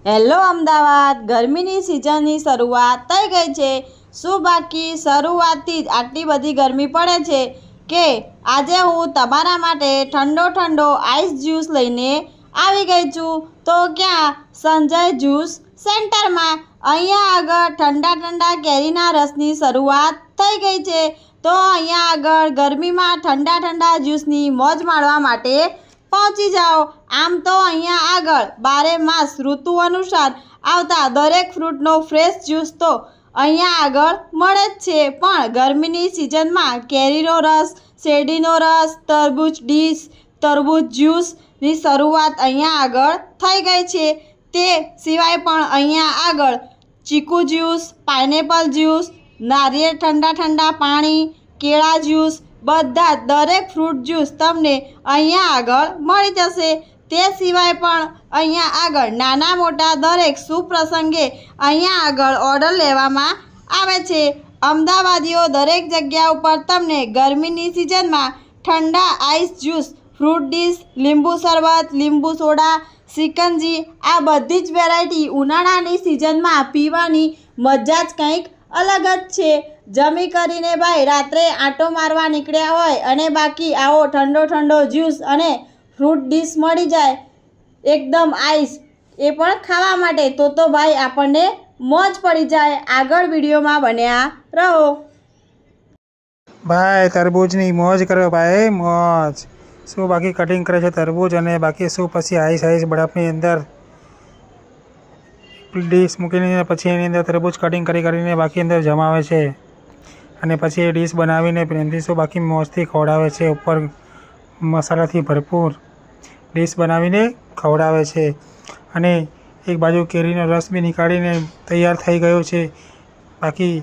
Hello Ahmedabad, ગરમીની સિઝનની શરૂઆત થઈ ગઈ છે। શું બાકી શરૂઆતથી જ આટલી બધી ગરમી પડે છે કે આજે હું તમારા માટે ઠંડો આઈસ જ્યુસ લઈને આવી ગઈ છું। તો ક્યાં? સંજય જ્યુસ સેન્ટરમાં। અહીંયા આગળ ઠંડા કેરીના રસની શરૂઆત થઈ ગઈ છે। તો અહીંયા આગળ ગરમીમાં ઠંડા જ્યુસની મોજ માણવા માટે પહોંચી જાઓ। આમ તો અહીંયા આગળ 12 માસ ઋતુ અનુસાર આવતા દરેક ફ્રૂટનો ફ્રેશ જ્યુસ તો અહીંયા આગળ મળે જ છે, પણ ગરમીની સિઝનમાં કેરીનો રસ, શેરડીનો રસ, તરબૂચ ડીશ, તરબૂચ જ્યુસની શરૂઆત અહીંયા આગળ થઈ ગઈ છે। તે સિવાય પણ અહીંયા આગળ ચીકુ જ્યુસ, પાઇનેપલ જ્યુસ, નારિયેળ ઠંડા પાણી, કેળા જ્યુસ, બધા દરેક ફ્રૂટ જ્યુસ તમને અહીંયા આગળ મળી જશે। તે સિવાય પણ અહીંયા આગળ નાના મોટા દરેક શુભ પ્રસંગે અહીંયા આગળ ઓર્ડર લેવામાં આવે છે। અમદાવાદીઓ દરેક જગ્યા ઉપર તમને ગરમીની સિઝનમાં ઠંડા આઈસ જ્યુસ, ફ્રૂટ ડીશ, લીંબુ શરબત, લીંબુ સોડા, સિકંજી આ બધી જ વેરાયટી ઉનાળાની સિઝનમાં પીવાની મજા જ કંઈક અલગ જ છે। જમી કરીને ભાઈ રાત્રે આંટો મારવા નીકળ્યા હોય અને બાકી આવો ઠંડો જ્યુસ અને ફ્રૂટ ડીશ મળી જાય એકદમ આઈસ, એ પણ ખાવા માટે, તો ભાઈ આપણને મોજ પડી જાય। આગળ વિડીયોમાં બન્યા રહો ભાઈ। તરબૂચની મોજ કરો ભાઈ, મોજ। શું બાકી કટિંગ કરે છે તરબૂચ અને બાકી શું પછી આઈસ બરફની અંદર ડીશ મૂકીને પછી એની અંદર તરબૂચ કટિંગ કરીને બાકી અંદર જમાવે છે અને પછી એ ડીશ બનાવીને પ્રેમથી શું બાકી મોજથી ખવડાવે છે। ઉપર મસાલાથી ભરપૂર ડીશ બનાવીને ખવડાવે છે અને એક બાજુ કેરીનો રસ બી નીકાળીને તૈયાર થઈ ગયો છે। બાકી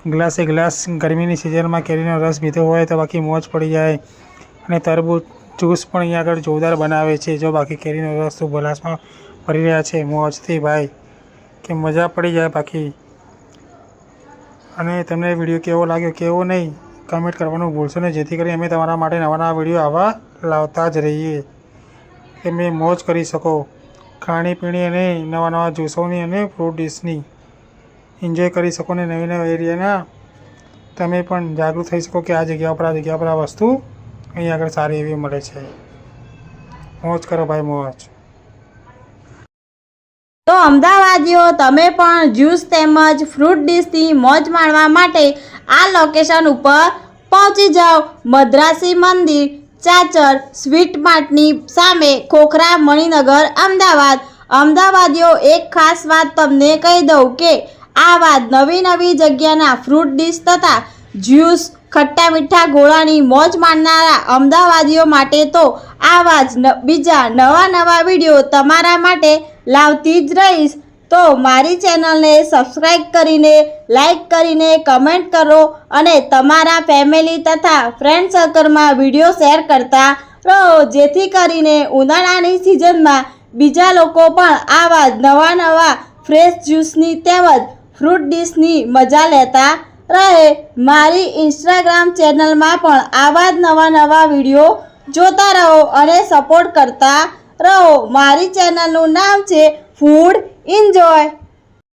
ગ્લાસે ગ્લાસ ગરમીની સિઝનમાં કેરીનો રસ પીધો હોય તો બાકી મોજ પડી જાય। અને તરબૂચ જ્યુસ પણ અહીંયા આગળ જોરદાર બનાવે છે। જો બાકી કેરીનો રસ તો ગ્લાસમાં ભરી રહ્યા છે મોજથી ભાઈ, કે મજા પડી જાય બાકી। અને તમને વિડીયો કેવો લાગ્યો કેવો નહીં કમેન્ટ કરવાનું ભૂલશો નહીં, જેથી કરી અમે તમારા માટે નવા વિડીયો આવા લાવતા જ રહીએ, તમે મોજ કરી શકો ખાણીપીણી અને નવા જ્યુસોની અને ફ્રૂટ ડીશની એન્જોય કરી શકો ને નવી એરિયાના તમે પણ જાગૃત થઈ શકો કે આ જગ્યા પર આ વસ્તુ અહીં આગળ સારી એવી મળે છે। મોજ કરો ભાઈ, મોજ। તો અમદાવાદીઓ તમે પણ જ્યુસ તેમજ ફ્રૂટ ડીશની મોજ માણવા માટે આ લોકેશન ઉપર પહોંચી જાઓ। મદ્રાસી મંદિર, ચાચર સ્વીટ માર્ટની સામે, ખોખરા, મણિનગર, અમદાવાદ। અમદાવાદીઓ એક ખાસ વાત તમને કહી દઉં કે આ વાત નવી જગ્યાના ફ્રૂટ ડીશ તથા જ્યુસ, ખટ્ટા મીઠા ગોળાની મોજ માણનારા અમદાવાદીઓ માટે તો આવા જ બીજા નવા વિડીયો તમારા માટે લાવતી જ રહીશ। તો મારી ચેનલને સબસ્ક્રાઈબ કરીને, લાઈક કરીને, કમેન્ટ કરો અને તમારા ફેમિલી તથા ફ્રેન્ડ સર્કલમાં વિડીયો શેર કરતા રહો, જેથી કરીને ઉનાળાની સિઝનમાં બીજા લોકો પણ આવા જ નવા ફ્રેશ જ્યુસની તેમજ ફ્રૂટ ડીશની મજા લેતા રહે। મારી ઇન્સ્ટાગ્રામ ચેનલમાં પણ આવા જ નવા વિડીયો જોતા રહો અને સપોર્ટ કરતા રહો। મારી ચેનલનું નામ છે ફૂડ એન્જોય।